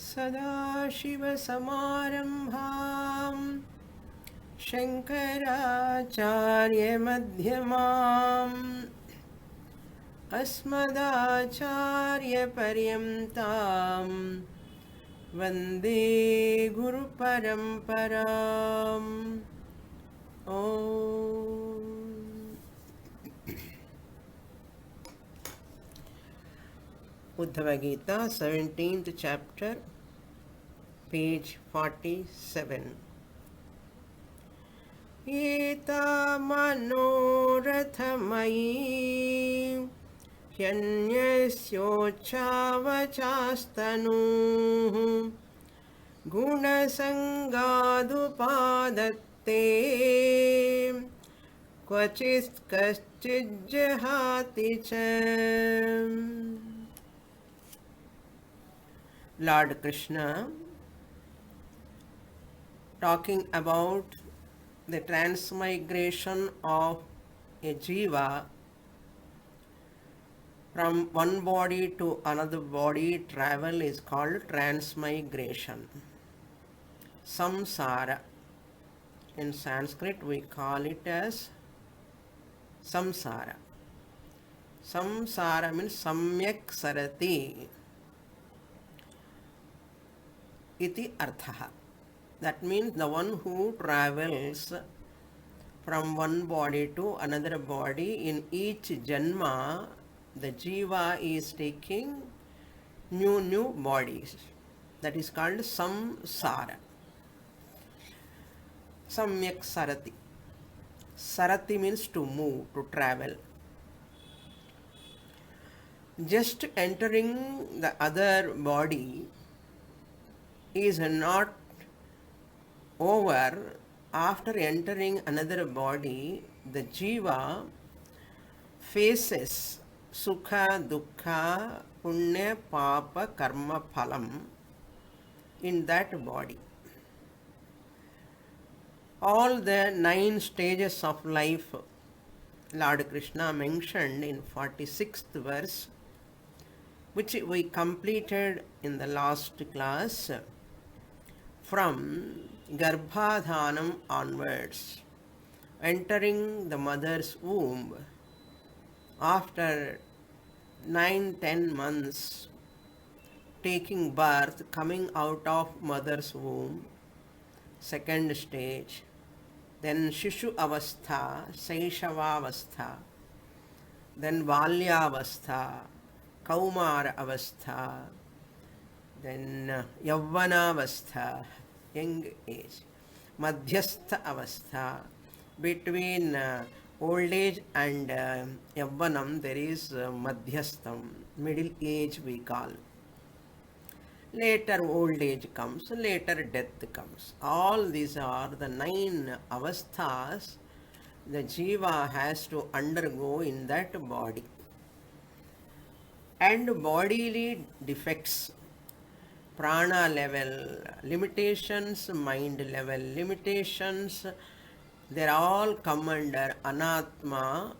सदाशिवसमारम्भां शङ्कराचार्यमध्यमाम् अस्मदाचार्यपर्यन्तां वन्दे गुरुपरम्पराम्। ॐ Uddhava Gita, 17th chapter, page 47. Eta manorathamayi hyanyasyochavachastanuh gunasangadupadatti kvachit kaschijjahati cha. Lord Krishna, talking about the transmigration of a jiva from one body to another body, travel is called transmigration. Samsara. In Sanskrit we call it as samsara. Samsara means samyak sarati iti arthaha. That means the one who travels from one body to another body, in each janma the jiva is taking new bodies. That is called samsara. Samyak sarati. Sarati means to move, to travel. Just entering the other body is not over. After entering another body, the jiva faces sukha, dukkha, punya, papa, karma, phalam in that body. All the 9 stages of life Lord Krishna mentioned in 46th verse, which we completed in the last class, from Garbhadhanam onwards, entering the mother's womb, after 9-10 months, taking birth, coming out of mother's womb, second stage, then Shishu Avastha, Saishava Avastha, then Balya Avastha, Kaumara Avastha, then Yavvana Avastha, young age, Madhyastha Avastha. Between old age and Yavvanam there is Madhyastham, middle age we call. Later old age comes, later death comes. All these are the 9 avasthas the jiva has to undergo in that body. And bodily defects, prana level limitations, mind level limitations, they all come under anatma,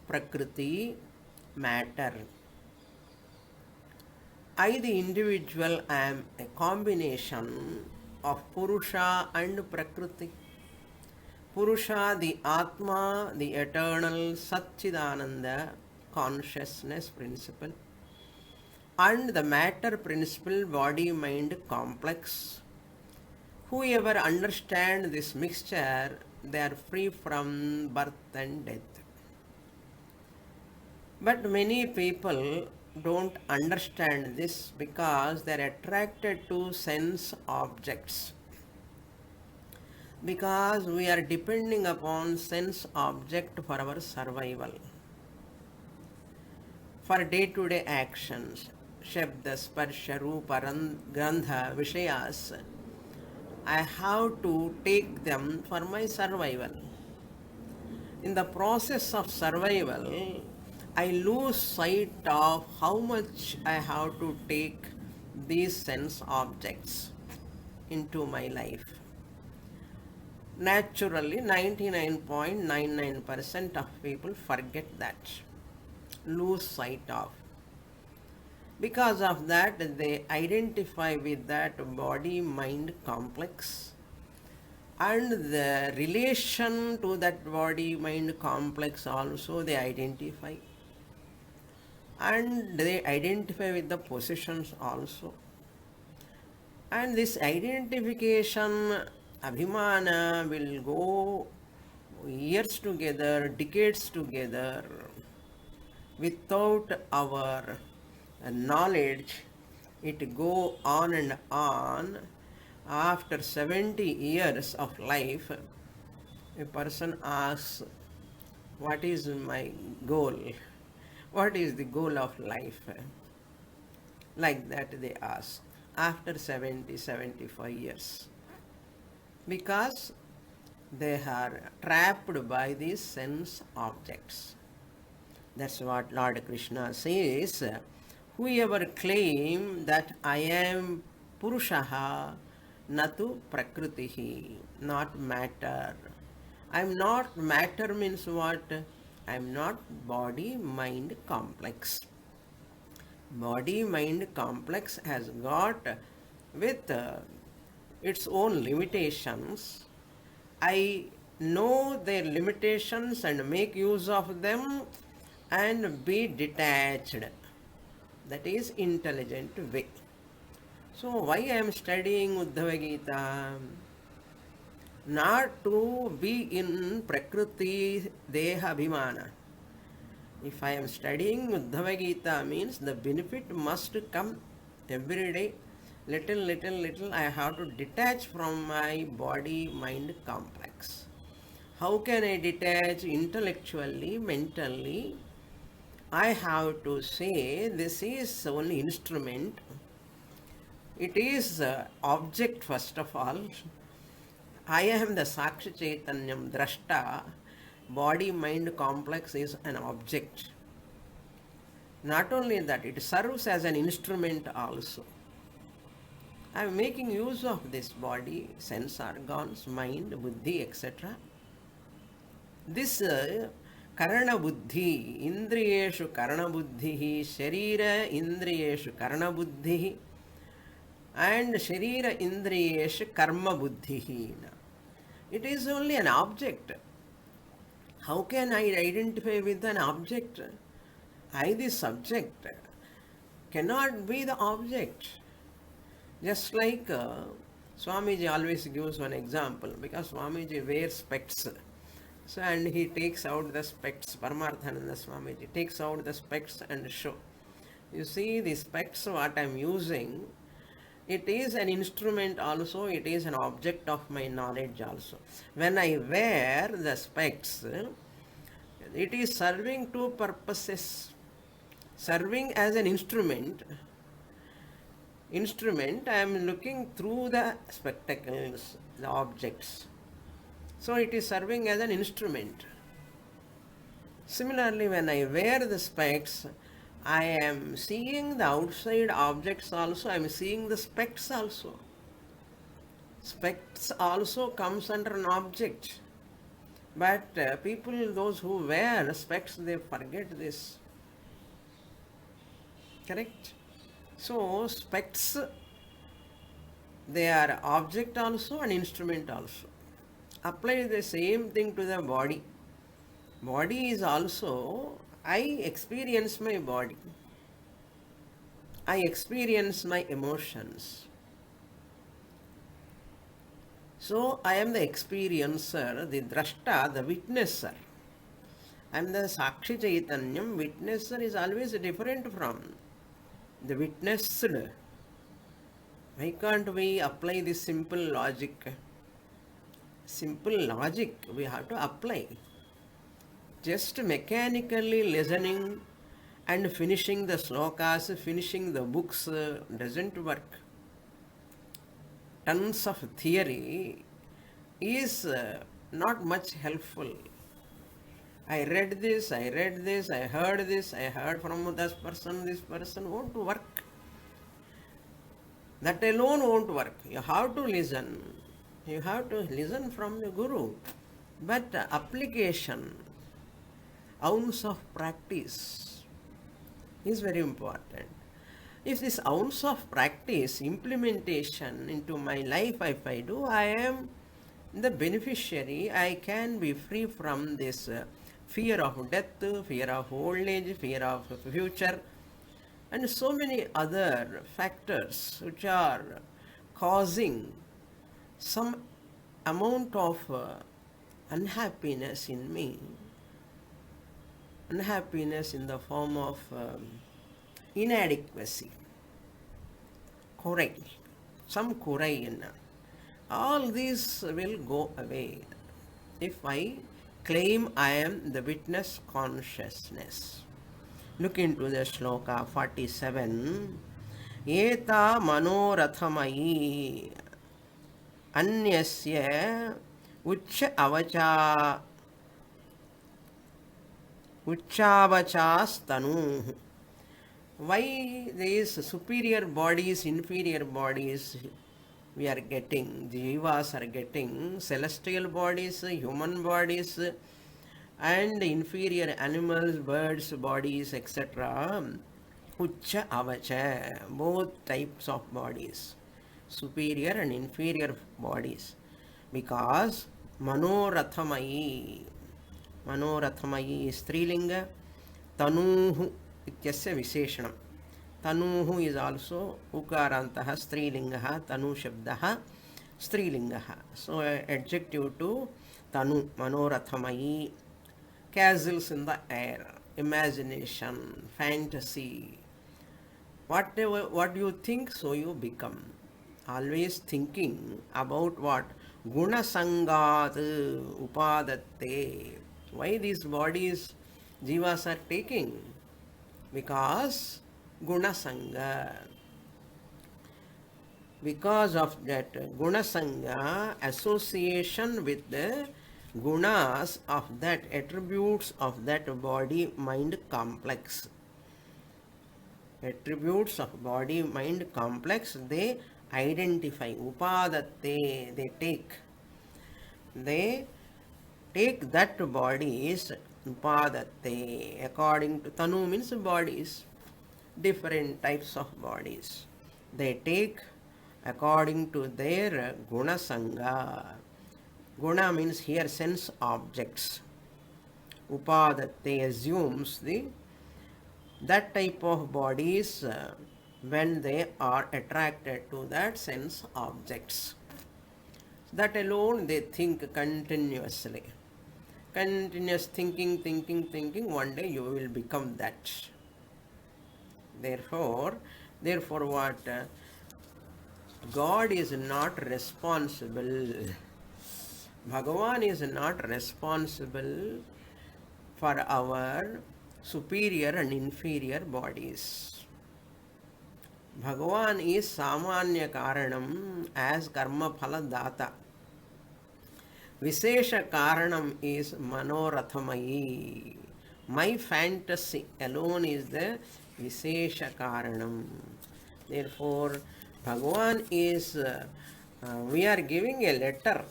prakriti, matter. I, the individual, am a combination of Purusha and Prakriti. Purusha, the Atma, the eternal Satchidananda consciousness principle, and the matter principle, body-mind complex. Whoever understands this mixture, they are free from birth and death. But many people don't understand this because they are attracted to sense objects. Because we are depending upon sense object for our survival. For day-to-day actions, Shabda, Sparsha, Rupa, Gandha, Vishayas, I have to take them for my survival. In the process of survival, I lose sight of how much I have to take these sense objects into my life. Naturally, 99.99% of people forget that, lose sight of. Because of that, they identify with that body-mind complex, and the relation to that body-mind complex also they identify, and they identify with the possessions also. And this identification, abhimana, will go years together, decades together. Without our knowledge, it go on and on. After 70 years of life, a person asks, what is my goal? What is the goal of life? Like that they ask after 70, 75 years. Because they are trapped by these sense objects. That's what Lord Krishna says. Whoever claim that I am Purushaha, natu prakritihi, not matter. I am not matter means what? I am not body-mind complex. Body-mind complex has got with its own limitations. I know their limitations and make use of them and be detached. That is intelligent way. So why I am studying Uddhava Gita? Not to be in Prakriti Deha Abhimana. If I am studying Uddhava Gita means the benefit must come every day. Little, I have to detach from my body-mind complex. How can I detach intellectually, mentally? I have to say this is only instrument. It is object first of all. I am the Sakshi Chaitanyam Drashta. Body-mind complex is an object. Not only that, it serves as an instrument also. I am making use of this body, sense organs, mind, buddhi, etc. This karana buddhi, indriyeshu karana buddhi, sharira indriyeshu karana buddhi, and sharira indriyeshu karma buddhi. It is only an object. How can I identify with an object? I, the subject, cannot be the object. Just like Swamiji always gives one example, because Swamiji wears specs. So, and he takes out the specs, Paramarthananda Swamiji takes out the specs and show. You see the specs what I am using, it is an instrument also, it is an object of my knowledge also. When I wear the specs, it is serving two purposes. Serving as an instrument, I am looking through the spectacles, the objects. So it is serving as an instrument. Similarly, when I wear the specs, I am seeing the outside objects also, I am seeing the specs also. Specs also comes under an object. But people, those who wear specs, they forget this. Correct? So, specs, they are object also and instrument also. Apply the same thing to the body. Body is also, I experience my body. I experience my emotions. So, I am the experiencer, the drashta, the witnesser. I am the Sakshi Chaitanyam. Witnesser is always different from the witnessed. Why can't we apply this simple logic? Simple logic we have to apply. Just mechanically listening and finishing the slokas, finishing the books doesn't work. Tons of theory is not much helpful. I read this, I heard this, I heard from this person, won't work. That alone won't work. You have to listen. You have to listen from the Guru. But application, ounce of practice is very important. If this ounce of practice, implementation into my life, if I do, I am the beneficiary. I can be free from this fear of death, fear of old age, fear of future, and so many other factors which are causing some amount of unhappiness in me. Unhappiness in the form of inadequacy, kurai, some kurai in. All these will go away if I claim I am the witness consciousness. Look into the Sloka 47. Eta manorathamayi anyasya uccha avacha uchavachastanu. Why these superior bodies, inferior bodies we are getting, jivas are getting, celestial bodies, human bodies, and inferior animals, birds, bodies, etc. Ucha avacha, both types of bodies, superior and inferior bodies, because manorathamayi, manorathamayi is strilinga, tanuhu ityasya visheshanam. Tanuhu is also ukarantaha strilingaha, tanu shabdaha strilingaha. So adjective to tanu, manorathamayi, castles in the air, imagination, fantasy. Whatever, what you think, so you become. Always thinking about what? Guna sangat upadatte. Why these bodies jivas are taking? Because guna sanga. Because of that guna sanga, association with the gunas of that, attributes of that body mind complex. Attributes of body mind complex, they identify, upadatte, they take that bodies, upadatte, according to tanu means bodies, different types of bodies. They take according to their guna sanga. Guna means here sense objects. Upadatte assumes that type of bodies when they are attracted to that sense objects. That alone they think continuously. Continuous thinking, one day you will become that. Therefore what? God is not responsible. Bhagavan is not responsible for our superior and inferior bodies. Bhagavan is samanya karanam as karma phala data. Vishesha karanam is manorathamayi. My fantasy alone is the vishesha karanam. Therefore, Bhagavan is, we are giving a letter.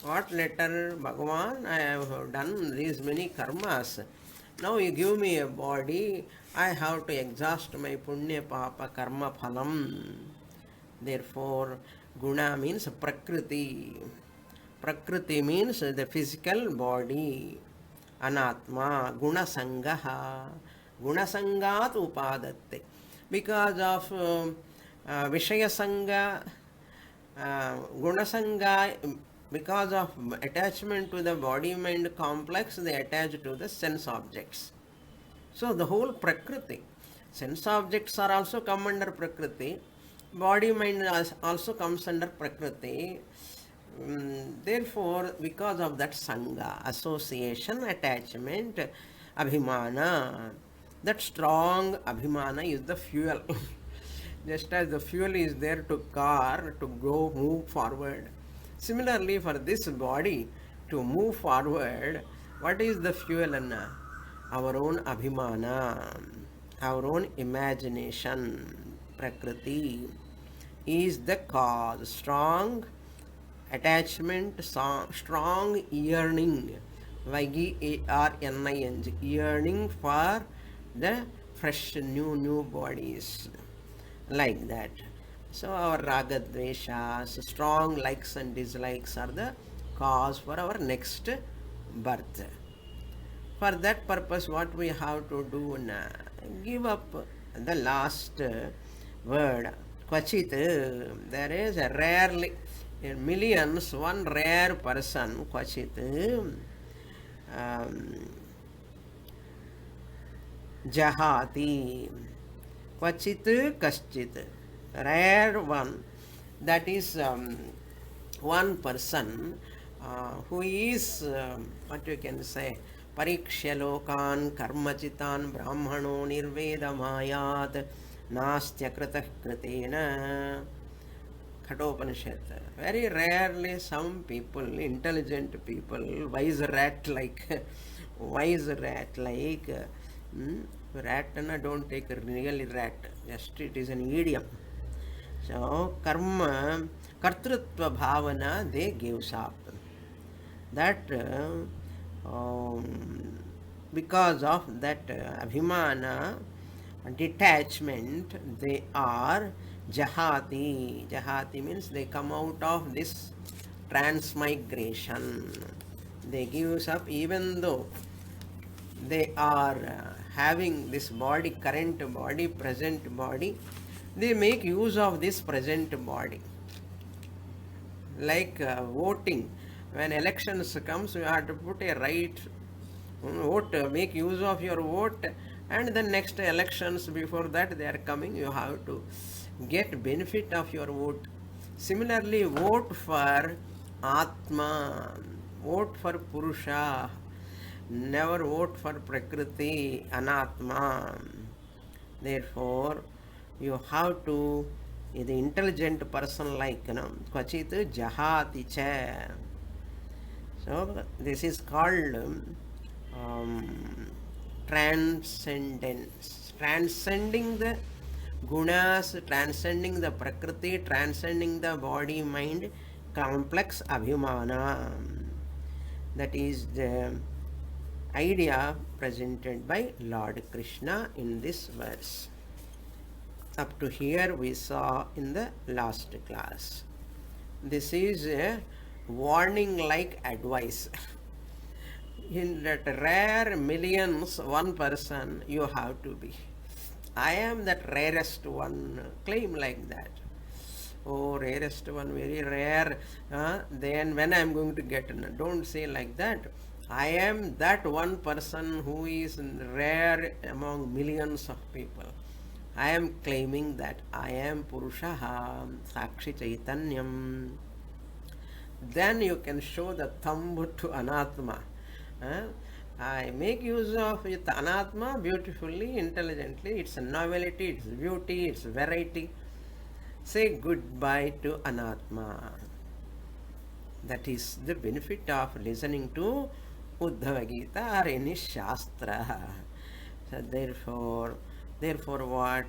What letter? Bhagavan, I have done these many karmas. Now you give me a body, I have to exhaust my punya papa karma phalam. Therefore, guna means prakriti. Prakriti means the physical body. Anatma, guna sangaha. Guna sangat upadatte. Because of Vishaya Sangha, Guna Sangha, because of attachment to the body-mind complex, they attach to the sense objects. So the whole Prakriti, sense objects are also come under Prakriti, body-mind also comes under Prakriti. Therefore, because of that Sangha, association, attachment, Abhimana, that strong Abhimana is the fuel. Just as the fuel is there to car to go move forward. Similarly, for this body to move forward, what is the fuel? Our own Abhimana, our own imagination, Prakriti is the cause. Strong attachment, strong yearning, yearning for the fresh new bodies. like that. So our raga dveshas, strong likes and dislikes are the cause for our next birth. For that purpose, what we have to do now? Give up the last word. Kvachit, there is a rarely, in millions, one rare person, Kvachit, um, Jahati, Kvachit Kaschit, rare one, that is one person who is, what you can say, Parikshya lokan karmachitan brahmano nirvedamayat nastya kritah kritena. Khatopaniषद. Very rarely some people, intelligent people, wise rat like, rat and don't take really rat, just it is an idiom. So karma, kartrutva bhavana they gives up. That because of that abhimana, detachment, they are jahati. Jahati means they come out of this transmigration. They gives up even though they are having this body, current body, present body. They make use of this present body. Like voting, when elections comes, you have to put a right vote, make use of your vote, and the next elections before that they are coming, you have to get benefit of your vote. Similarly, vote for Atma, vote for Purusha, never vote for Prakriti, Anatma. Therefore, you have to, the intelligent person like, Kvachit Jahati Cha. So, this is called transcendence, transcending the gunas, transcending the prakriti, transcending the body mind complex abhimana. That is the idea presented by Lord Krishna in this verse. Up to here we saw in the last class. This is a warning like advice. In that rare millions, one person you have to be. I am that rarest one, claim like that. Oh, rarest one, very rare. Then when I am going to get, don't say like that. I am that one person who is rare among millions of people. I am claiming that I am Purushaha, Sakshi Chaitanyam. Then you can show the thumb to Anatma. I make use of it, Anatma beautifully, intelligently. It's a novelty, it's beauty, it's variety. Say goodbye to Anatma. That is the benefit of listening to Uddhava Gita or any Shastra. So therefore what?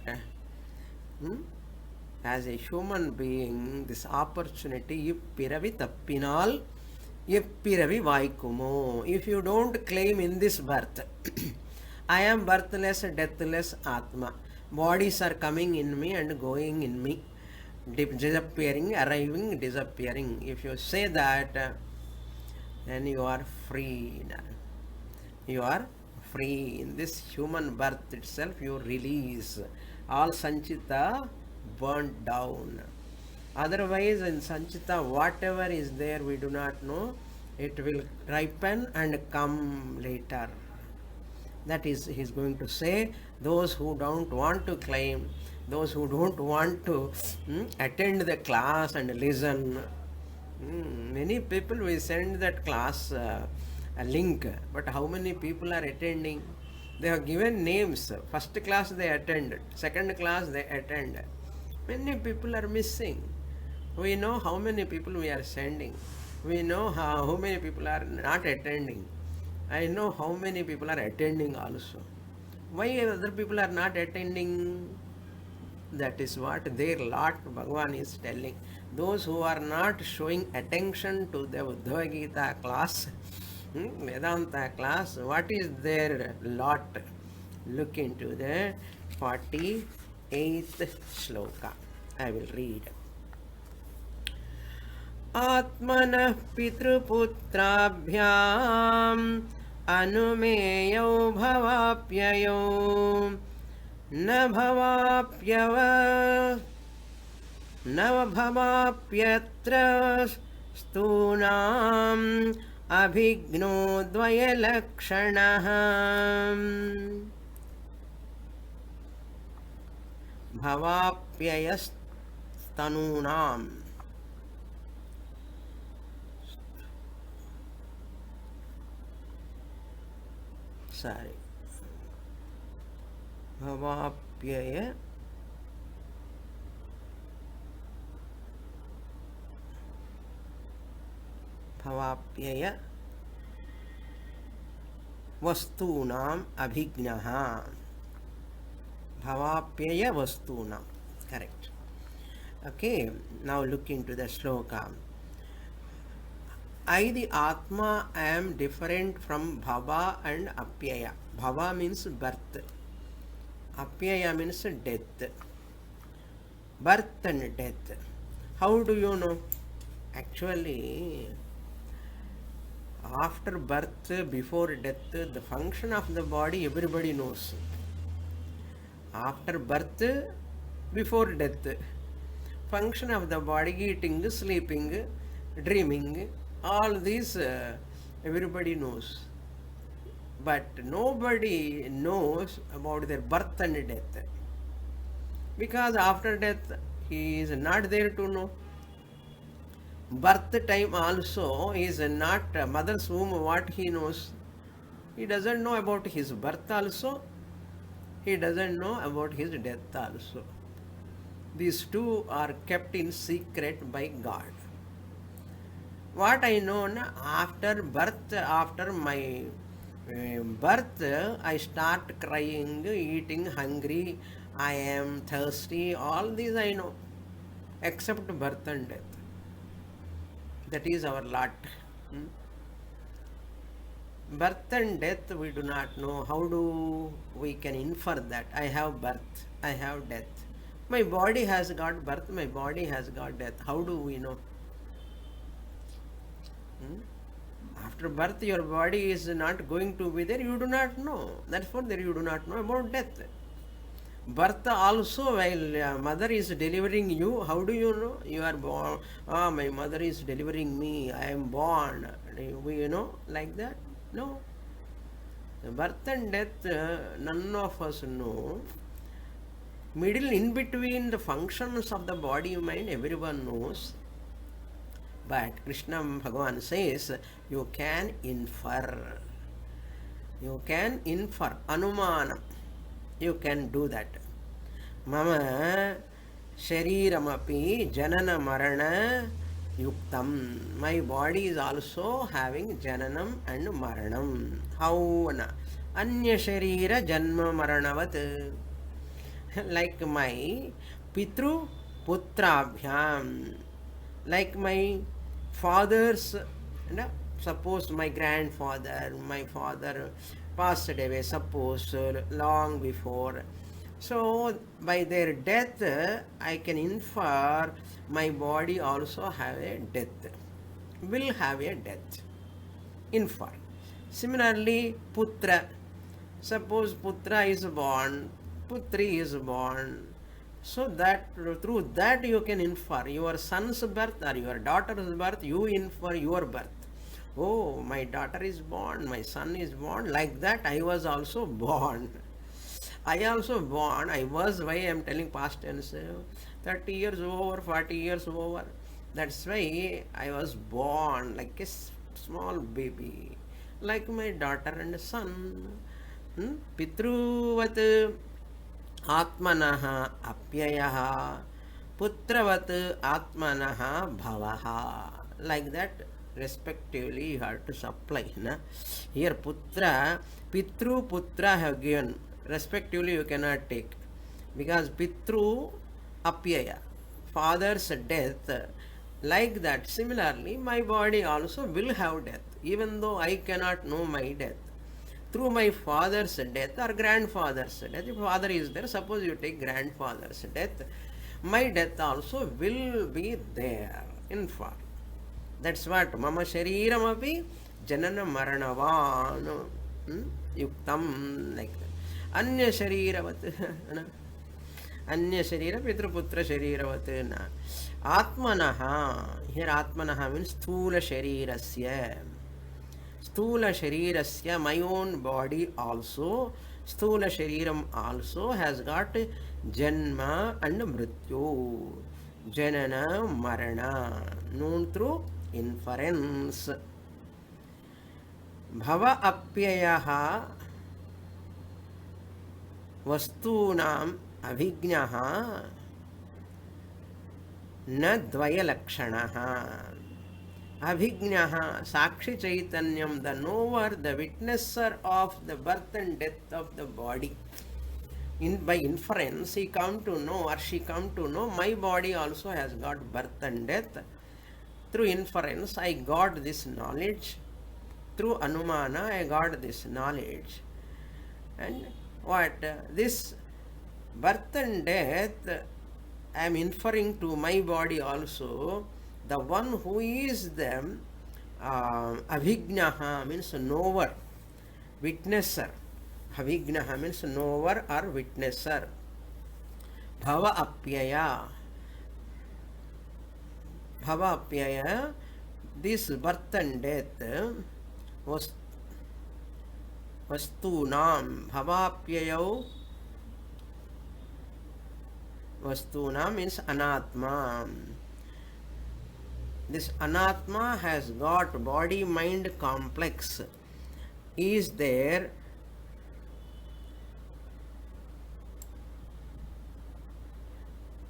As a human being, this opportunity, Ippiravi Tappinal, Ippiravi Vaikumo. If you don't claim in this birth, I am birthless, deathless Atma. Bodies are coming in me and going in me, disappearing, arriving, disappearing. If you say that, then you are free. You are free. In this human birth itself, you release all Sanchita burnt down. Otherwise, in Sanchita, whatever is there, we do not know. It will ripen and come later. That is, he is going to say, those who don't want to claim, those who don't want to attend the class and listen. Many people will send that class a link, but how many people are attending? They have given names. First class they attend, second class they attend. Many people are missing. We know how many people we are sending. We know how many people are not attending. I know how many people are attending also. Why other people are not attending? That is what their Lord Bhagavan is telling. Those who are not showing attention to the Uddhava Gita class, Vedanta class, what is their lot? Look into the 40 8th shloka. I will read. Atmanah pitruputrabhyam anumeyau bhavapyayau na bhavapyava na bhavapyatra stunam abhigno dvayalakshanah bhavapyayastanunam. Sorry. Bhavapyaya vastunam abhignaha. Bhavapyaya vastunam. Correct. Okay, now look into the shloka. I, the Atma, am different from Bhava and Apyaya. Bhava means birth. Apyaya means death. Birth and death. How do you know? Actually, after birth, before death, the function of the body everybody knows. After birth, before death, function of the body, eating, sleeping, dreaming, all these everybody knows. But nobody knows about their birth and death. Because after death, he is not there to know. Birth time also is not mother's womb what he knows. He doesn't know about his birth also. He doesn't know about his death also. These two are kept in secret by God. What I know, after birth, after my birth, I start crying, eating, hungry, I am thirsty, all these I know, except birth and death. That is our lot. Birth and death we do not know. How do we can infer that? I have birth, I have death. My body has got birth, my body has got death. How do we know? After birth, your body is not going to be there, you do not know. Therefore, there you do not know about death. Birth also, while mother is delivering you, how do you know? You are born, my mother is delivering me, I am born. You know, like that? No. The birth and death, none of us know. Middle, in between the functions of the body mind, everyone knows. But Krishna Bhagavan says, you can infer. You can infer. Anumanam. You can do that. Mama shariramapi janana marana yuktam. My body is also having jananam and maranam. How? Anya sharira janma maranavat. Like my pitru putrabhyam. Like my father's, suppose my grandfather, my father passed away, suppose long before. So by their death, I can infer my body also have a death, will have a death. Infer. Similarly, putra. Suppose putra is born, putri is born. So that through that you can infer your son's birth or your daughter's birth, you infer your birth. Oh, my daughter is born, my son is born, like that I was also born. I also born, I was, why I am telling past tense, 30 years over, 40 years over. That's why I was born like a small baby, like my daughter and son. Pitruvat Atmanaha apyayaha putravat atmanaha bhavaha. Like that, respectively, you have to supply. Here, putra, pitru, putra have given. Respectively, you cannot take. Because pitru, apyaya, father's death. Like that, similarly, my body also will have death, even though I cannot know my death. through my father's death or grandfather's death. If father is there, suppose you take grandfather's death, my death also will be there in form. That's what mama shariram api janana maranavan yuktam, like that. Anya shariravat Anya sharira pitruputra shariravat na. Atmanaha, here atmanaha means sthula sharirasya. Sthula sharirasya, my own body also, sthula shariram also has got janma and mrityu. Janana marana, known through inference. Bhava apyayaha vastunam abhignaha न द्वयलक्षणः. Abhignaha, Sakshi Chaitanyam, the knower, the witnesser of the birth and death of the body. By inference, he come to know or she come to know my body also has got birth and death. Through inference, I got this knowledge. Through Anumana, I got this knowledge. And what? This birth and death, I am inferring to my body also. The one who is the Avignaha means knower, witnesser. Avignaha means knower or witnesser. Bhava apyaya. Bhava apyaya, this birth and death was vastunam. Bhava apyayau Vastuna means anatma. This anatma has got body-mind complex. Is there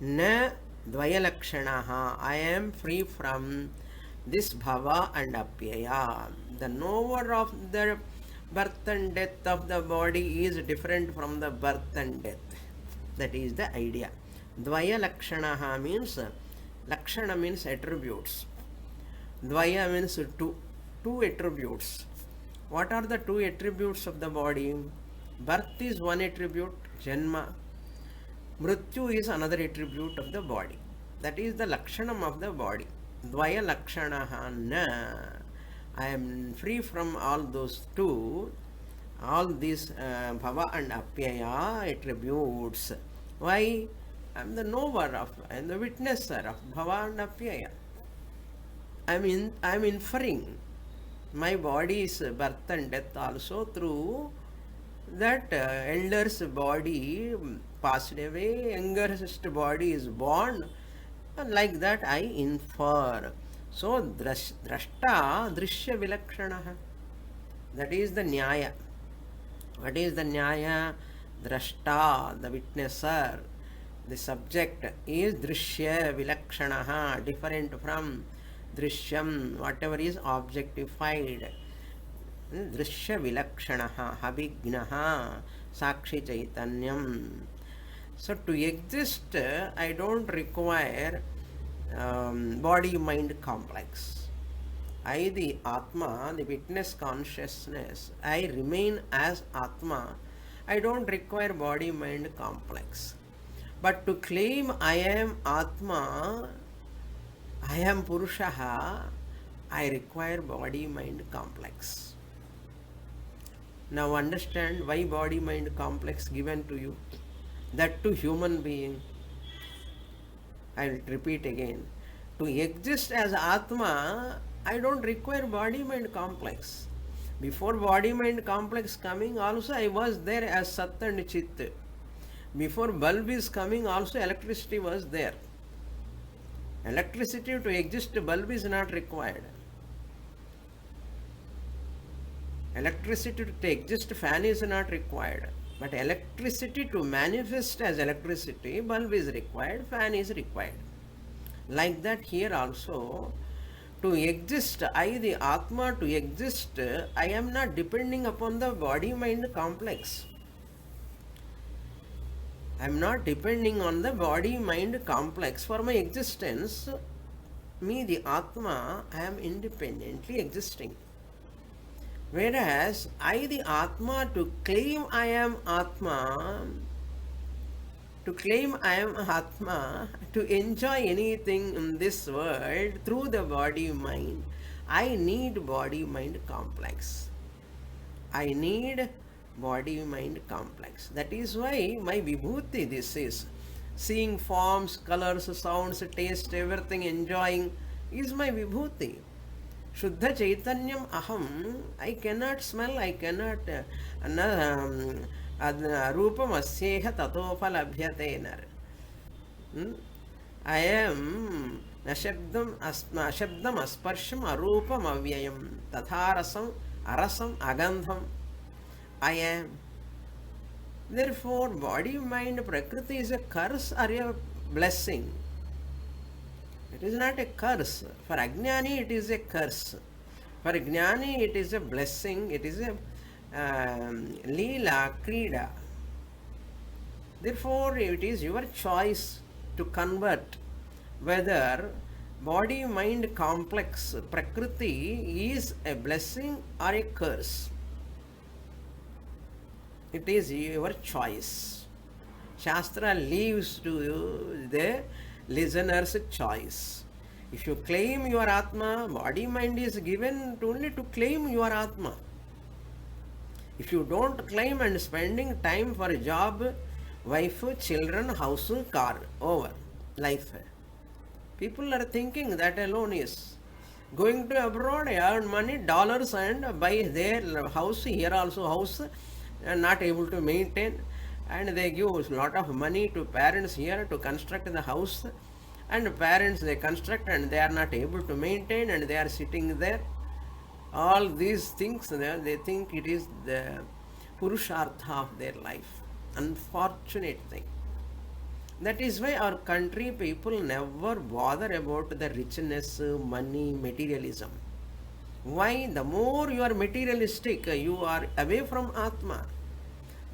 na dvayalakshanaha. I am free from this bhava and apyaya. The knower of the birth and death of the body is different from the birth and death. That is the idea. Dvaya lakshanaha means, lakshana means attributes. Dvaya means two attributes. What are the two attributes of the body? Birth is one attribute, janma. Mrityu is another attribute of the body. That is the lakshanam of the body. Dvaya lakshanaha na. I am free from all those two, all these bhava and apyaya attributes. Why? I am the knower of, I am the witnesser of bhava and apyaya. I am inferring my body's birth and death also through that elder's body passed away, youngest body is born, and like that I infer. So drashta drishya vilakshanaha. That is the nyaya. What is the nyaya? Drashta, the witnesser, the subject is drishya vilakshanaha, different from drishyam, whatever is objectified. Drishya vilakshanaha, habignaha, sakshi chaitanyam. So to exist, I don't require body-mind complex. I, the Atma, the witness consciousness, I remain as Atma. I don't require body-mind complex. But to claim I am Atma, I am Purushaha, I require body-mind complex. Now understand why body-mind complex given to you. That to human being. I will repeat again. To exist as Atma, I don't require body-mind complex. Before body-mind complex coming, also I was there as Sat and Chit. Before bulb is coming, also electricity was there. Electricity to exist, bulb is not required. Electricity to exist, fan is not required. But electricity to manifest as electricity, bulb is required, fan is required. Like that here also, to exist, I the Atma to exist, I am not depending upon the body-mind complex. I am not depending on the body-mind complex for my existence. Me the Atma, I am independently existing. Whereas I, the Atma, to claim I am Atma, to enjoy anything in this world through the body mind, I need body mind complex. I need body mind complex. That is why my vibhuti, this is seeing forms, colors, sounds, taste, everything, enjoying, is my vibhuti. Shuddha Chaitanyam Aham, I cannot smell, I cannot Rupam Asyeha Tatopha Labhyatenar. I am Nashabdam Asparsham Arupam Avyayam Tatharasam Arasam Agandham. I am. Therefore, body, mind, Prakriti is a curse or a blessing. It is not a curse. For Ajnani, it is a curse. For Jnani, it is a blessing. It is a Leela, Krida. Therefore, it is your choice to convert whether body mind complex Prakriti is a blessing or a curse. It is your choice. Shastra leaves to you the listener's choice. If you claim your Atma, body mind is given only to claim your Atma. If you don't claim and spending time for a job, wife, children, house, car, over, life. People are thinking that alone is going to abroad, earn money, dollars, and buy their house, here also house, and not able to maintain, and they give a lot of money to parents here to construct the house, and parents they construct and they are not able to maintain, and they are sitting there. All these things they think it is the purushartha of their life. Unfortunate thing. That is why our country people never bother about the richness, money, materialism. Why? The more you are materialistic, you are away from Atma.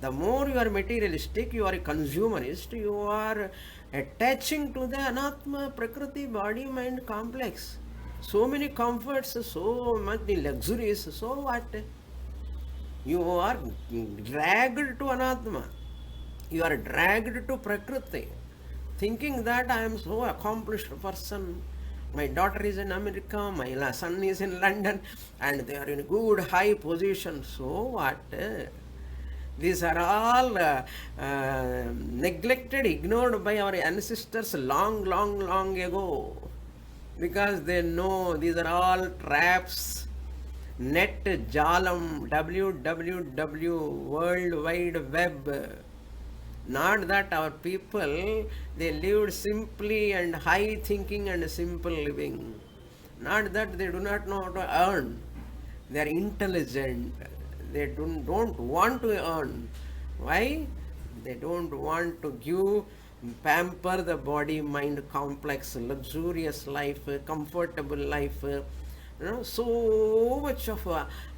The more you are materialistic, you are a consumerist, you are attaching to the Anatma, Prakriti, body, mind complex. So many comforts, so much luxuries, so what? You are dragged to Anatma. You are dragged to Prakriti, thinking that I am so accomplished person. My daughter is in America, my son is in London, and they are in good high position. So what? These are all neglected, ignored by our ancestors long ago, because they know these are all traps. Net, Jalam, www, World Wide Web. Not that our people, they lived simply and high thinking and simple living. Not that they do not know how to earn. They are intelligent. They don't want to earn. Why? They don't want to give, pamper the body mind complex, luxurious life, comfortable life. So much of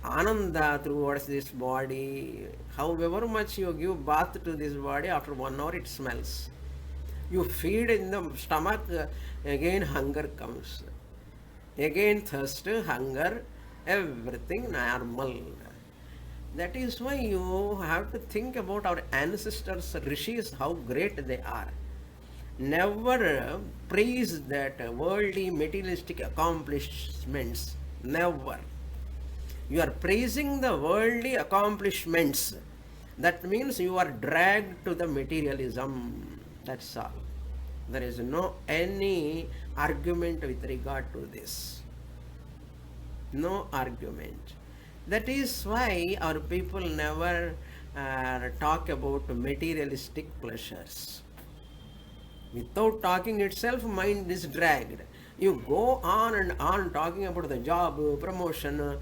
ananda towards this body. However much you give bath to this body, after 1 hour it smells. You feed in the stomach, again hunger comes. Again thirst, hunger, everything normal. That is why you have to think about our ancestors, rishis, how great they are. Never praise that worldly materialistic accomplishments. Never. You are praising the worldly accomplishments. That means you are dragged to the materialism. That's all. There is no any argument with regard to this. No argument. That is why our people never talk about materialistic pleasures. Without talking itself, mind is dragged. You go on and on talking about the job, promotion,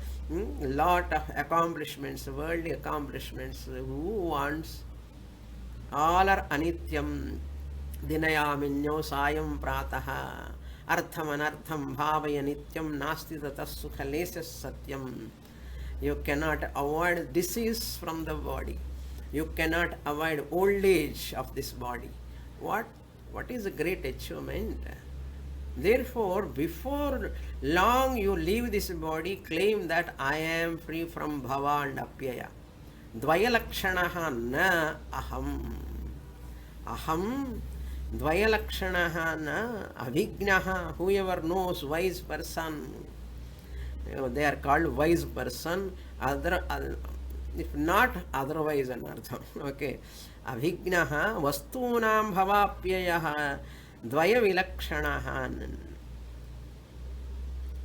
lot of accomplishments, worldly accomplishments. Who wants? All are anityam. Dinayaminyo sayam prataha. Artham anartham bhavaya nityam nasti tatas sukhalesya satyam. You cannot avoid disease from the body. You cannot avoid old age of this body. What is a great achievement? Therefore, before long you leave this body, claim that I am free from bhava and apyaya. Dvayalakshanaha na aham. Aham dvayalakshanaha na avignaha. Whoever knows, wise person, they are called wise person. If not, otherwise anartham. Okay. Avignaha vastunam bhavapyayaha dvaya vilakshanaha.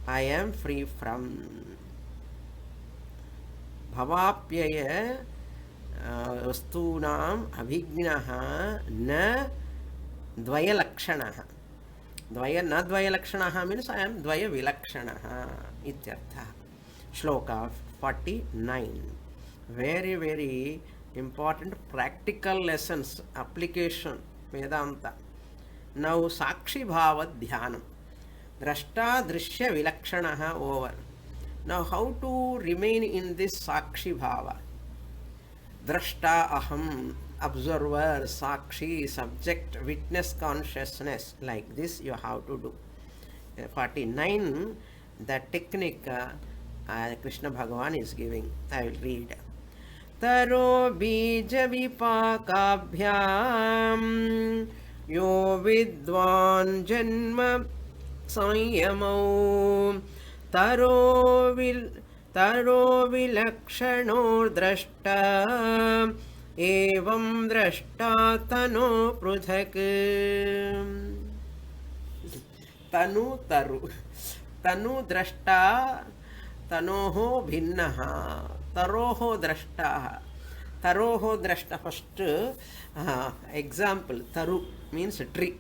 I am free from bhavapyaya vastunam avignaha na dvaya lakshanaha. Dvaya na dvaya lakshanaha means I am dvaya vilakshanaha ityartha. Shloka 49. Very, very important practical lessons, application, Vedanta. Now, Sakshi Bhava Dhyanam. Drashta Drishya Vilakshanaha over. Now, how to remain in this Sakshi Bhava? Drashta Aham, observer, Sakshi, subject, witness consciousness. Like this you have to do. 49, the technique Krishna Bhagavan is giving. I will read. Taro bija vipakabhyam yo vidvan janma samyamo taro vilakshano drashta evam drashta tano pruthak. Tanu taru. Tanu drashta tanoho bhinnaha. Taroho drashtaha. Taroho drashta. First example. Taru means tree.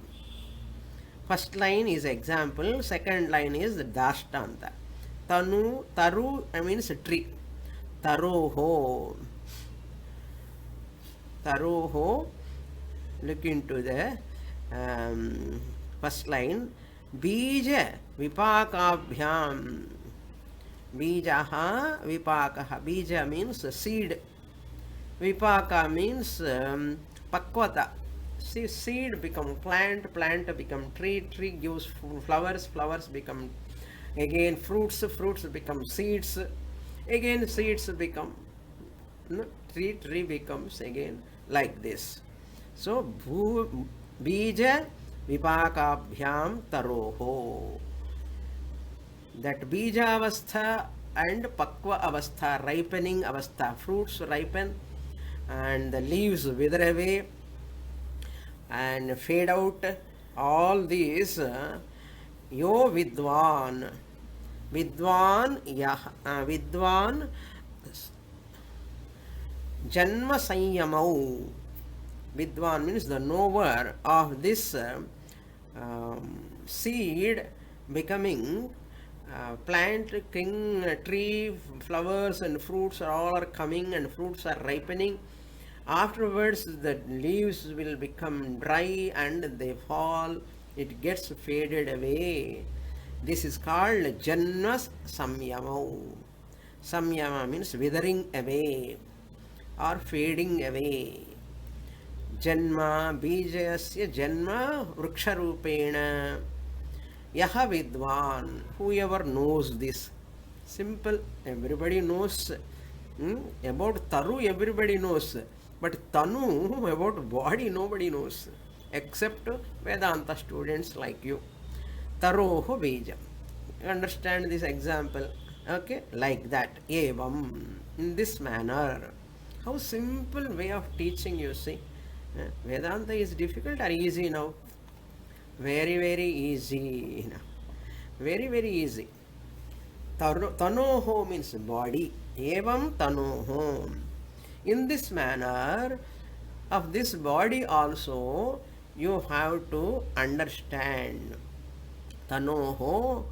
First line is example. Second line is dashtanta. Taru means tree. Taroho. Taroho. Look into the first line. Bija vipakabhyam. Bijaha vipakaha. Bija means seed. Vipaka means pakvata. See, seed become plant, plant become tree, tree gives flowers, flowers become again fruits, fruits become seeds, again seeds become tree, tree becomes again like this. So, bija vipakabhyam taroho. That bija avastha and pakva avastha, ripening avastha, fruits ripen and the leaves wither away and fade out. All these yo vidvan, vidvan vidvan janma sanyamau. Vidvan means the knower of this seed becoming plant, king, tree, flowers and fruits all are coming and fruits are ripening. Afterwards the leaves will become dry and they fall, it gets faded away. This is called janma samyamau. Samyama means withering away or fading away. Janma bijayasya janma vriksharupena. Yaha vidvan. Whoever knows this. Simple. Everybody knows. About Taru everybody knows. But Tanu, about body, nobody knows. Except Vedanta students like you. Taroho bija. You understand this example? Okay? Like that. Evam. In this manner. How simple way of teaching, you see. Vedanta is difficult or easy now? Very, very easy. Very, very easy. Tanoho means body. Evam tanoho. In this manner, of this body also, you have to understand. Tanoho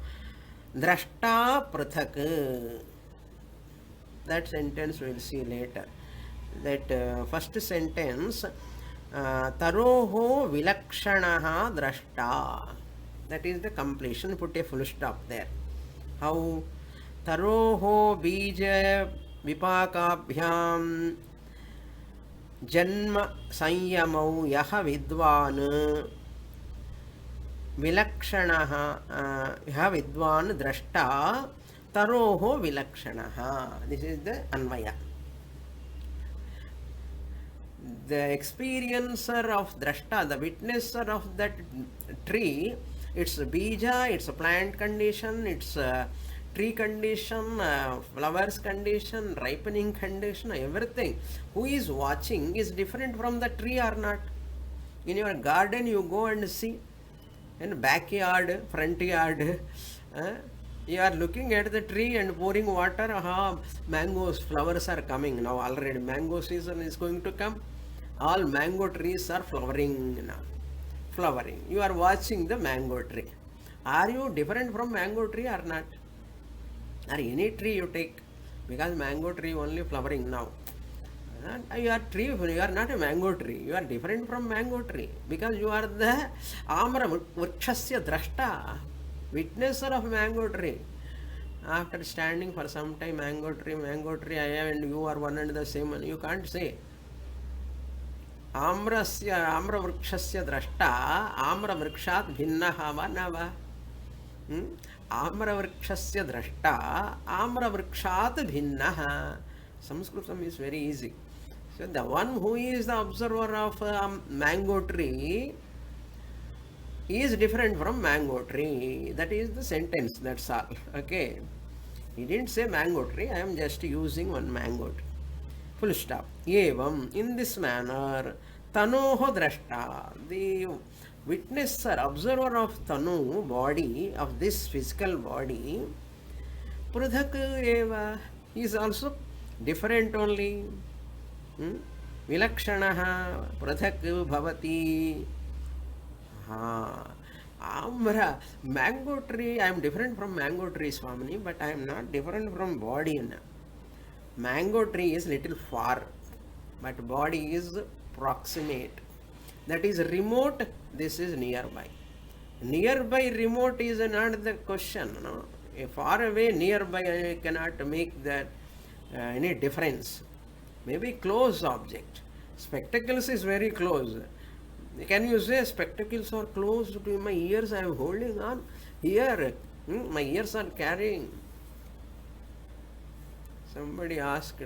drashta prathak. That sentence we will see later. That first sentence, taroho vilakshanaha drashta. That is the completion. Put a full stop there. How? Taroho bija vipakabhyam janma sanyamau yaha vidvan Vilakshanaha, ha vidvan drashta taroho vilakshanaha. This is the Anvaya. The experiencer of drashta, the witnesser of that tree, it's a bija, it's a plant condition, it's a tree condition, flowers condition, ripening condition, everything. Who is watching is different from the tree or not. In your garden, you go and see. In backyard, front yard, you are looking at the tree and pouring water. Aha, mangoes, flowers are coming now. Already mango season is going to come. All mango trees are flowering now. Flowering. You are watching the mango tree. Are you different from mango tree or not? Or any tree you take? Because mango tree only flowering now. You are tree, you are not a mango tree. You are different from mango tree because you are the Amra Vrikshasya Drashta, witnesser of mango tree. After standing for some time, mango tree, I am and you are one and the same one. You can't say. Amra Vrikshasya Drashta, Amra Vrikshat Bhinnaha Vanava. Amra Vrikshasya Drashta, Amra Vrikshat Bhinnaha. Sanskritam is very easy. So the one who is the observer of a mango tree is different from mango tree. That is the sentence, that's all. Okay. He didn't say mango tree, I am just using one mango tree. Full stop. Evam, in this manner, Tanoho Drashta, the witnesser, observer of Tanu, body, of this physical body, Prudhak Eva, is also different only. Vilakshanaha Pradhak Bhavati. Amra, mango tree, I am different from mango tree, Swamini, but I am not different from body. Mango tree is little far, but body is proximate. That is remote, this is nearby. Nearby, remote is not the question. No? Far away, nearby, I cannot make that any difference. Maybe close object. Spectacles is very close. Can you say spectacles are close to my ears? I am holding on here. My ears are carrying. Somebody asked,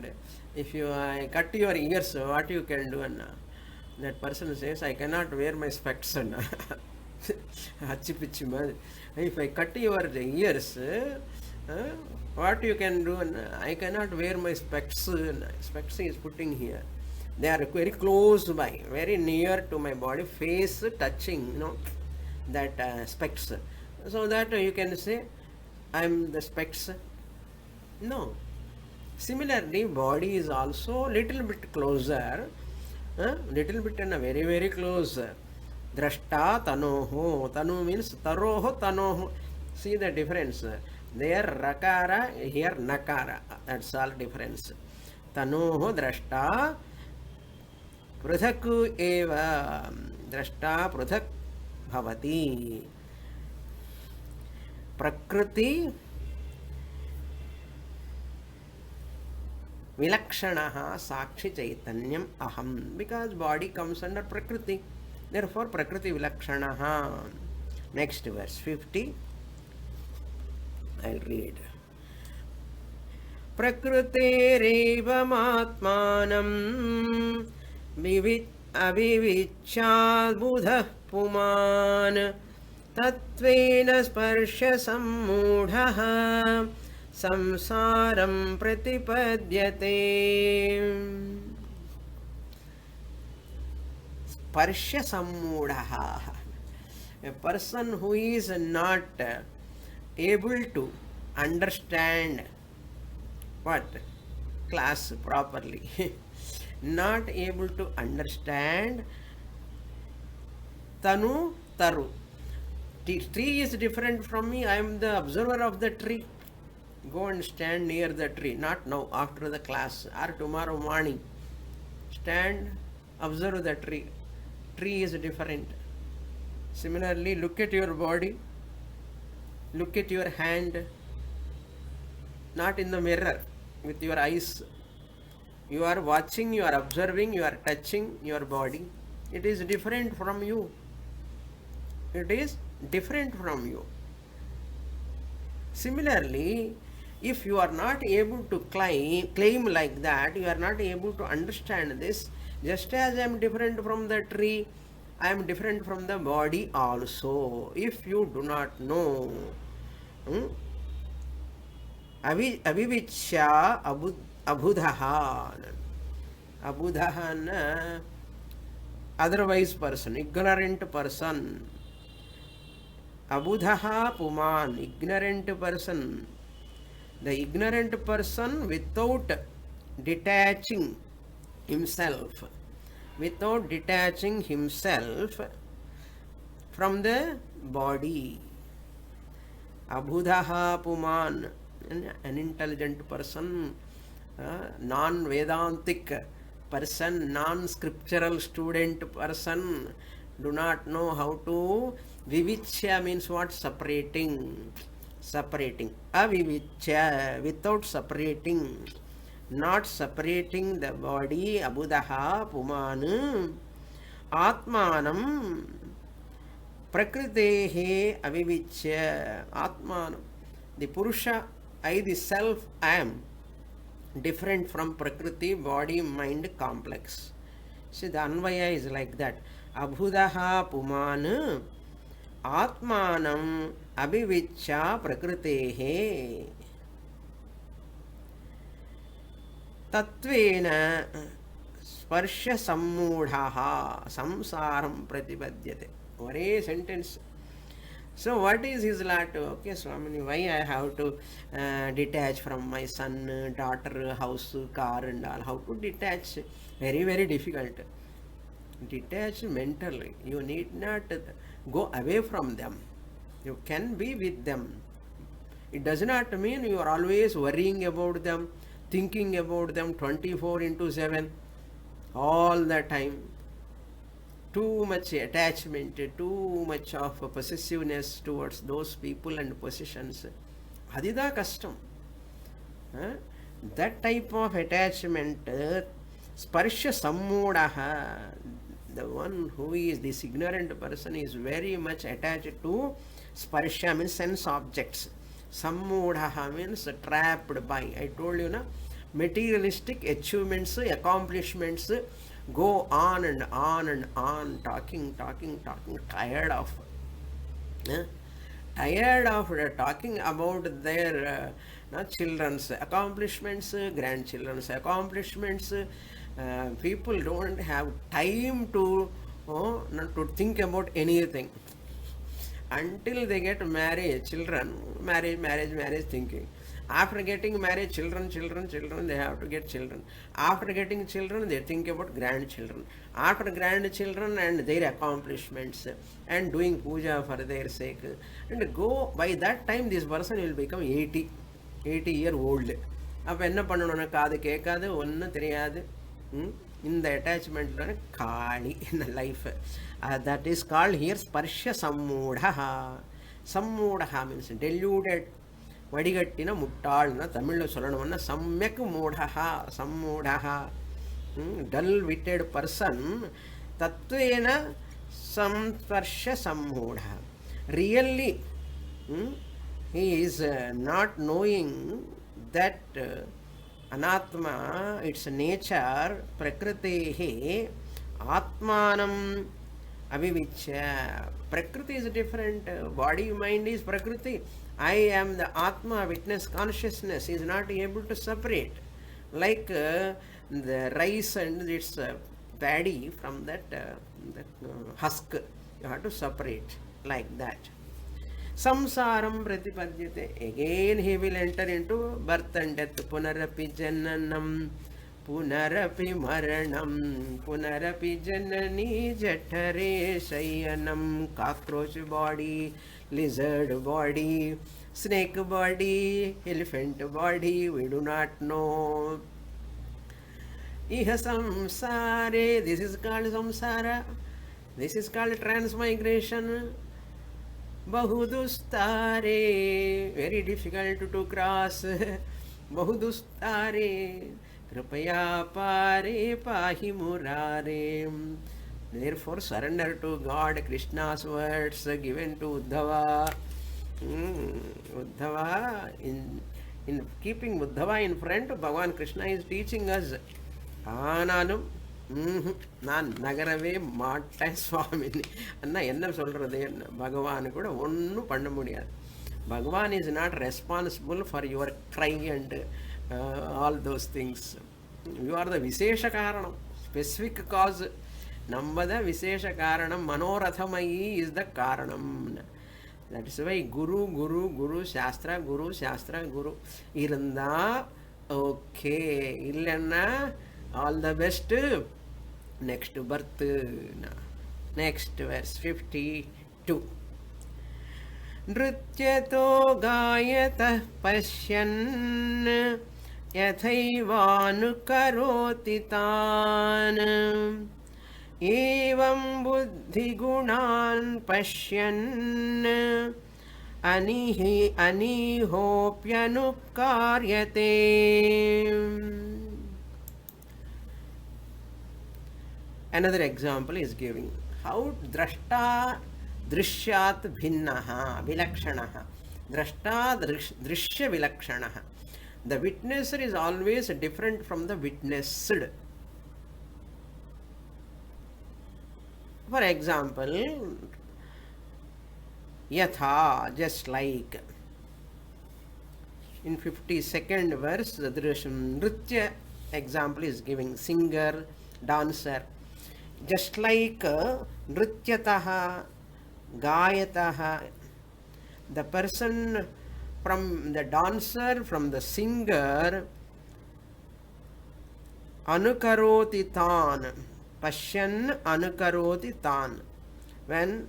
if you cut your ears, what you can do? And that person says, I cannot wear my specs. If I cut your ears, what you can do? I cannot wear my specs. Specs is putting here. They are very close by, very near to my body, face touching, that specs. So that you can say, I am the specs. No. Similarly, body is also little bit closer, little bit and very, very close. Drashta tanoho. Tanu means taroho tanoho. See the difference. There rakara, here nakara. That's all difference. Tanoho drashta prudhak eva. Drashta prudhak bhavati. Prakriti vilakshanaha sakshi chaitanyam aham. Because body comes under prakriti. Therefore prakriti vilakshanaha. Next verse 50. I'll read. Prakruterevamatmanam avivichad buddha puman tatvena sparsha sammudhaha samsaram pratipadyate. Sparsha sammudhaha. A person who is not able to understand what? Class properly. Not able to understand Tanu Taru. Tree is different from me. I am the observer of the tree. Go and stand near the tree. Not now, after the class or tomorrow morning. Stand, observe the tree. Tree is different. Similarly, look at your body. Look at your hand. Not in the mirror with your eyes. You are watching, you are observing, you are touching your body. It is different from you. It is different from you. Similarly, if you are not able to claim like that, you are not able to understand this, just as I am different from the tree, I am different from the body also. If you do not know, hmm, avivichya abudhaha. Abudhaha, otherwise person, ignorant person. Abudhaha puman, ignorant person. The ignorant person without detaching himself, from the body. Abudhaha puman, an intelligent person, non-Vedantic person, non-scriptural student person, do not know how to. Vivichya means what? Separating. Avivichya, without separating, not separating the body. Abudaha puman atmanam prakritehe avivichya. Atmanam, the Purusha, I, the self, I am different from Prakriti, body, mind complex. See, the Anvaya is like that. Abhudaha puman atmanam abhivichya prakritehe tatvena sparsha sammudhaha samsaram pratipadyate. One sentence. So what is his lot? Okay, Swamini, why I have to detach from my son, daughter, house, car and all? How to detach? Very, very difficult. Detach mentally. You need not go away from them. You can be with them. It does not mean you are always worrying about them, thinking about them 24/7, all the time. Too much attachment, too much of possessiveness towards those people and possessions. Adida custom. That type of attachment, sparsha sammudaha, the one who is this ignorant person is very much attached to sparsha, means sense objects. Sammudaha means trapped by. I told you, na, materialistic achievements, accomplishments go on and on and on, talking, tired of talking about their children's accomplishments, grandchildren's accomplishments. People don't have time to think about anything until they get married. Children, marriage thinking. After getting married, children, they have to get children. After getting children, they think about grandchildren. After grandchildren and their accomplishments and doing puja for their sake. And go, by that time this person will become 80-year-old. அப்போ என்ன பண்ணணும்? காது கேட்காது, ஒன்றும் தெரியாது. இந்த அட்டாச்மெண்ட்ல காளி in life. That is called here sparsha sammudha. Sammudha means deluded. வடிகட்டின முட்டாள்னா தமிழில் சொல்லணும்னா சம்யக் மூடஹா, சம்மூடஹா, டல் விட்டட் பர்சன் தத்வேன சம்ஸ்பர்ஷ சம்மூடஹா. Really, he is not knowing that anatma, its nature, prakritehe, atmanam avivichya. Prakriti is different, body, mind is prakriti. I am the Atma, witness consciousness, is not able to separate. Like the rice and its paddy from that husk, you have to separate like that. Samsaram pratipadyate. Again he will enter into birth and death. Punarapi jananam, punarapi maranam, punarapi janani jatare shayanam. Cockroach body, lizard body, snake body, elephant body, we do not know. Iha samsare, this is called samsara, this is called transmigration. Bahudustare, very difficult to cross. Bahudustare, kripaya pare pahi murare. Therefore, surrender to God. Krishna's words given to Uddhava. Uddhava, in keeping Uddhava in front, Bhagavan Krishna is teaching us. Ananum, நான் நகரவே மாட்டேன் சுவாமினி அண்ணா என்ன சொல்கிறது பகவான் கூட ஒன்றும் பண்ண முடியாது. பகவான் is not responsible for your cry and all those things. You are த விசேஷ காரணம், ஸ்பெசிஃபிக் காஸ். நம்ம தான் விசேஷ காரணம். மனோரதமயி இஸ் த காரணம். தட் இஸ் வை குரு குரு குரு சாஸ்திரா குரு சாஸ்திரா குரு இருந்தால் ஓகே, இல்லைன்னா all the best. Next birth. Next verse 52. Nrityato gayatah pashyan yathaivanukaroti tan evam buddhi gunan pashyan anihopyanukaryate. Another example is giving how drashta drishyat bhinnaha vilakshanaha. Drashta drishya vilakshanaha. The witnesser is always different from the witnessed. For example, yatha, just like. In 52nd verse, the Nritya example is giving singer, dancer. Just like Nrityataha, Gayataha, the person from the dancer, from the singer, Anukaroti tan, Pashyan Anukaroti tan. When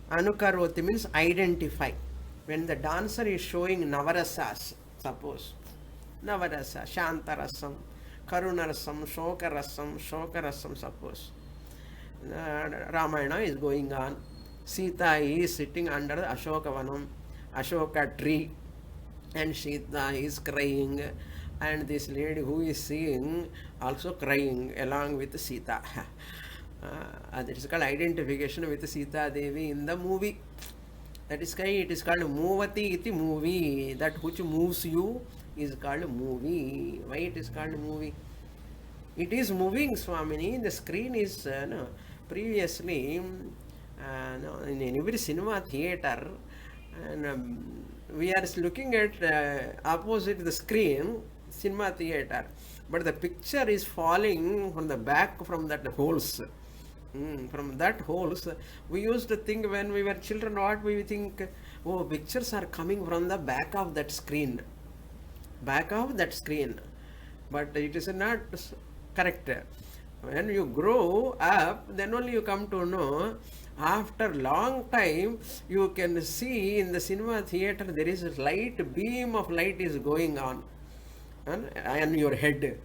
Anukaroti means identify. When the dancer is showing Navarasas, suppose, Navarasa, Shantarasam, Karunarasam, Shokarasam, suppose. Ramayana is going on. Sita is sitting under the Ashoka tree, and Sita is crying, and this lady who is seeing also crying along with Sita. That is called identification with Sita Devi in the movie. That is why it is called Movati iti movie. That which moves you is called movie. Why it is called movie? It is moving, Swamini. The screen is previously in every cinema theater, and we are looking at opposite the screen, cinema theater, but the picture is falling from the back from that holes. From that holes, we used to think when we were children, what we think, oh, pictures are coming from the back of that screen. But it is not correct. When you grow up, then only you come to know. After long time, you can see in the cinema theater there is a light, beam of light is going on your head,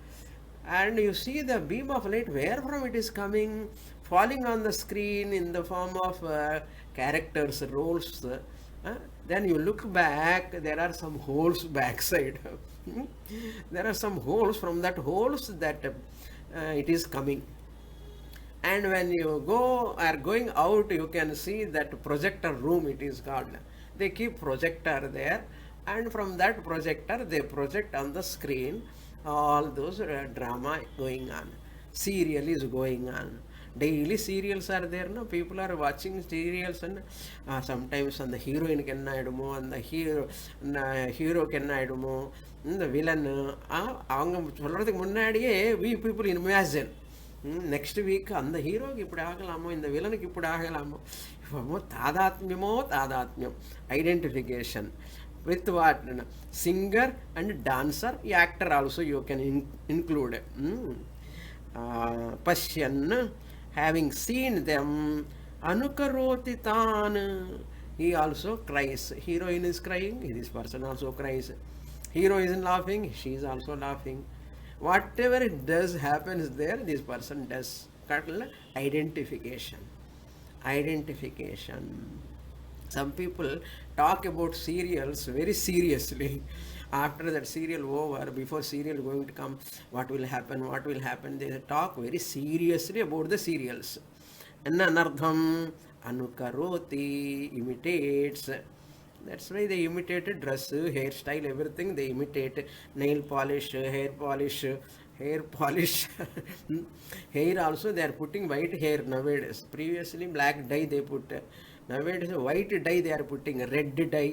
and you see the beam of light where from it is coming, falling on the screen in the form of characters, roles. Then you look back, there are some holes backside. There are some holes, from that holes that it is coming. And when you are going out, you can see that projector room, it is called. They keep projector there, and from that projector they project on the screen all those drama going on. Serial is going on. Daily serials are there, no? People are watching serials, and sometimes on the heroine kenna idumo, and the hero kenna idumo, the villain avanga solradhukku munnadiye we people imagine next week and the hero ki ippudu agalamo, in the villain ki ippudu agalamo. Tadaatmyam, identification with what? Singer and dancer, actor also you can include. Pashyan, having seen them, anukaroti tan, he also cries. Heroine is crying, this person also cries. Hero isn't laughing, she is also laughing. Whatever it does happens there, this person does. Identification. Some people talk about serials very seriously. After that serial over, before serial going to come, what will happen, they talk very seriously about the serials. Anartham anukaroti, imitates. That's why they imitate dress, hairstyle, everything they imitate. Nail polish, hair polish, hair polish. Hair also they are putting white hair nowadays. Previously black dye they put. Nowadays white dye they are putting, red dye,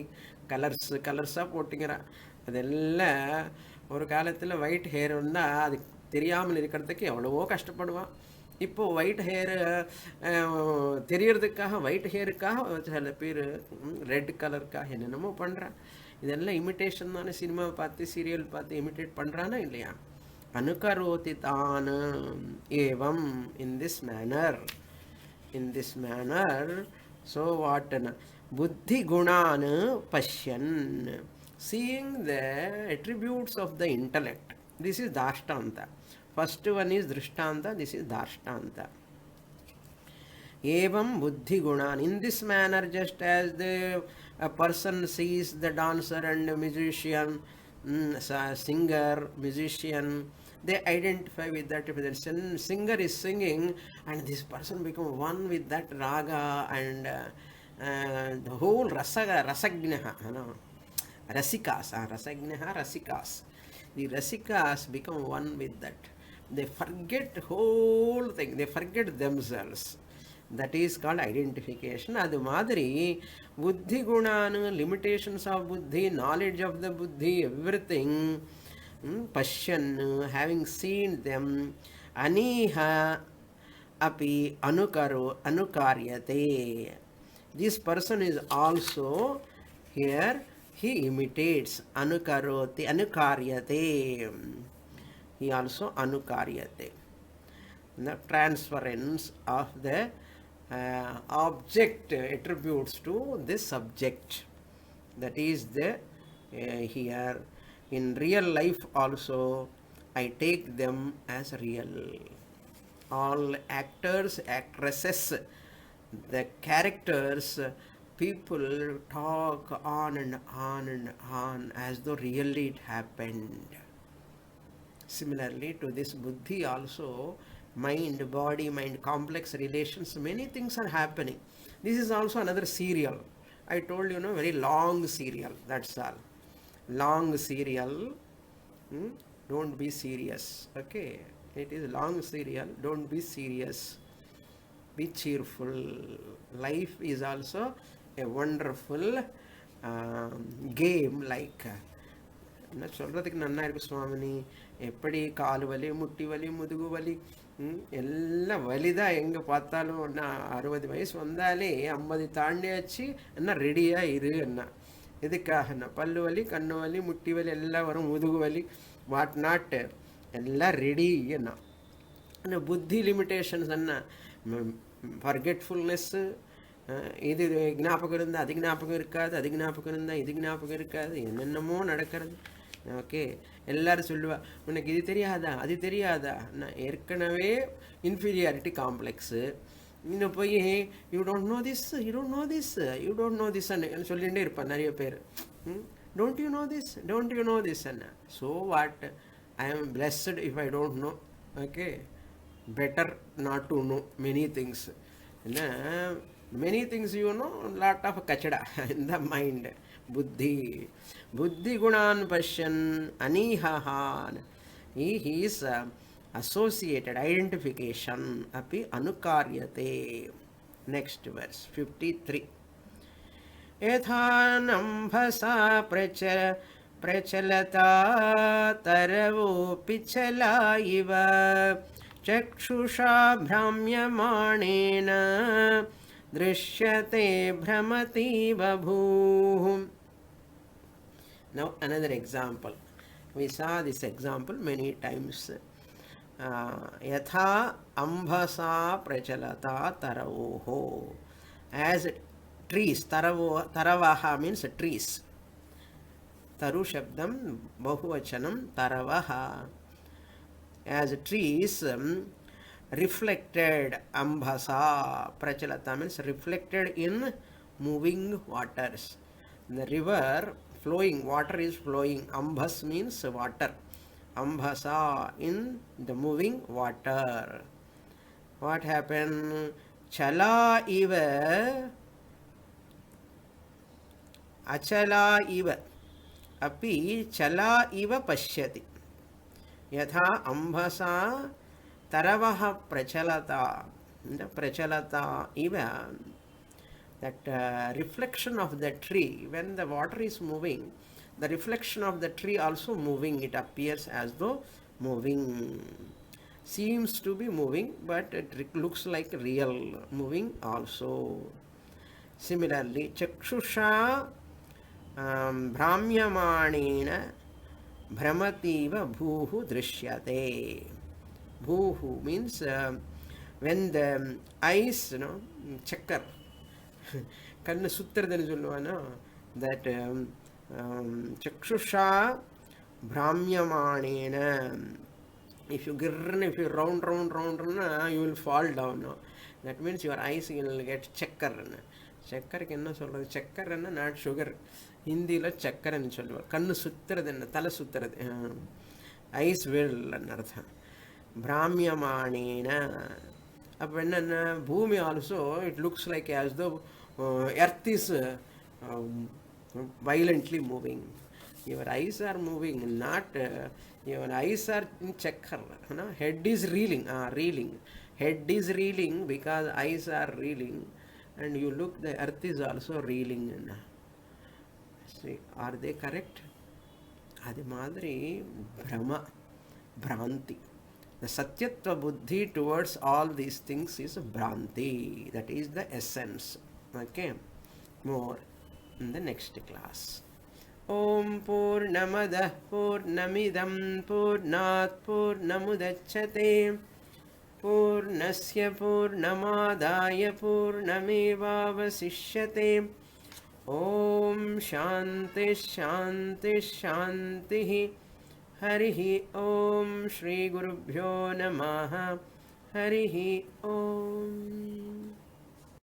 கலர்ஸாக போட்டிங்கிறான். அதெல்லாம் ஒரு காலத்தில் white hair வந்தால் அது தெரியாமல் இருக்கிறதுக்கு எவ்வளவோ கஷ்டப்படுவான். இப்போது white hair தெரியறதுக்காக white ஹேருக்காக சில பேர் ரெட் கலருக்காக என்னென்னமோ பண்ணுறான். இதெல்லாம் இமிட்டேஷன் தானே. சினிமாவை பார்த்து சீரியல் பார்த்து இமிட்டேட் பண்ணுறானா இல்லையா? அனுகரோதி தான் ஏவம் in this manor. So what? Buddhi gunan pashyan, seeing the attributes of the intellect. This is dashtanta. First one is drishtanta, this is dashtanta. Evam buddhi gunan. In this manner, just as a person sees the dancer and musician, singer, musician, they identify with that. If the singer is singing and this person becomes one with that raga and the whole rasagnaha, rasikas. The rasikas become one with that. They forget whole thing. They forget themselves. That is called identification. Adu madri buddhi gunanu, limitations of buddhi, knowledge of the buddhi, everything. Pashyan, having seen them, aniha api anukaryate. This person is also here, he imitates, anukaryate. He also anukaryate. The transference of the object attributes to this subject. That is the here. In real life also, I take them as real. All actors, actresses, the characters, people talk on and on and on as though really it happened. Similarly to this buddhi also, mind, body, mind, complex relations, many things are happening. This is also another serial. I told you, very long serial, that's all. Long serial, don't be serious, okay? It is long serial, don't be serious. Be cheerful. Life is also a wonderful game. Like என்ன சொல்கிறதுக்கு நன்னா இருக்குது சுவாமினி. எப்படி கால் வலி, முட்டி வலி, முதுகு வலி, எல்லாம் வலி தான். எங்கே பார்த்தாலும் நான் 60 வயசு வந்தாலே 50 தாண்டியாச்சு என்ன ரெடியாக இரு என்ன. எதுக்காக என்ன? பல்லு வலி, கண்ணு வலி, முட்டி வலி எல்லாம் வரும், முதுகு வலி, வாட் நாட் எல்லாம் ரெடி என்ன. புத்தி லிமிட்டேஷன்ஸ் என்ன? ஃபர்கெட்ஃபுல்னஸ். இது ஞாபகம் இருந்தால் அது ஞாபகம் இருக்காது, அது ஞாபகம் இருந்தால் இது ஞாபகம் இருக்காது, என்னென்னமோ நடக்கிறது. ஓகே, எல்லோரும் சொல்லுவா உனக்கு இது தெரியாதா அது தெரியாதா. நான் ஏற்கனவே இன்ஃபீரியாரிட்டி காம்ப்ளெக்ஸு. இன்னும் போய் you don't know this, you don't know this, you don't know this அண்ணன் சொல்லிகிட்டே இருப்பான் நிறைய பேர். Don't you know this, don't you know this அண்ணா. So what, I am blessed if I don't know. Okay, better not to know many things. Many things you know, lot of kachada in the mind. Buddhi gunan pashyan anihahan. He is associated, identification api anukaryate. Next verse 53. Yathanambhasa prachalata taravo pichala iva चक्षुषा भ्राम्यमाणेन दृश्यते भ्रमति बभूः. Now another example. We saw this example many times. Yatha ambhasa prachalata taravoho. As trees, taravaha means trees. Taru shabdam bahuvachanam taravaha. As trees reflected, ambhasa prachalata means reflected in moving waters. The river flowing, water is flowing. Ambhas means water. Ambhasa in the moving water. What happened? chala iva achala iva api chala iva pashyati yatha ambasa taravaha prachalata iva. That reflection of the tree, when the water is moving, the reflection of the tree also moving, it appears as though moving, seems to be moving, but it looks like real moving also. Similarly, chakshusha bhramyamanena Brahmativa bhuhu drishyate. Bhuhu means when the eyes, checker, kanna suttradanu solluvaana, that chakshusha bhramyamanena. If you round, you will fall down. No? That means your eyes will get checker. Checker enna solradhu? Checker enna not sugar. Hindila checker ennu solluvar. Kannu suttiradhu, thala suttiradhu. Eyes will anartha. Brahmyamanena. When bhumi also, it looks like as though earth is violently moving. Your eyes are moving, not your eyes are in checker. Head is reeling. Head is reeling because eyes are reeling, and you look, the earth is also reeling. See, are they correct? Adi madri Brahma, Bhranti. The Satyatva Buddhi towards all these things is Bhranti. That is the essence. Okay, more in the next class. Om Purnamadah Purnamidam Purnat Purnamudachyate Purnasya Purnamadaya Purnamevavasishyate. Om Shanti Shanti Shanti. Harihi Om Shri Gurubhyo Namaha. Harihi Om.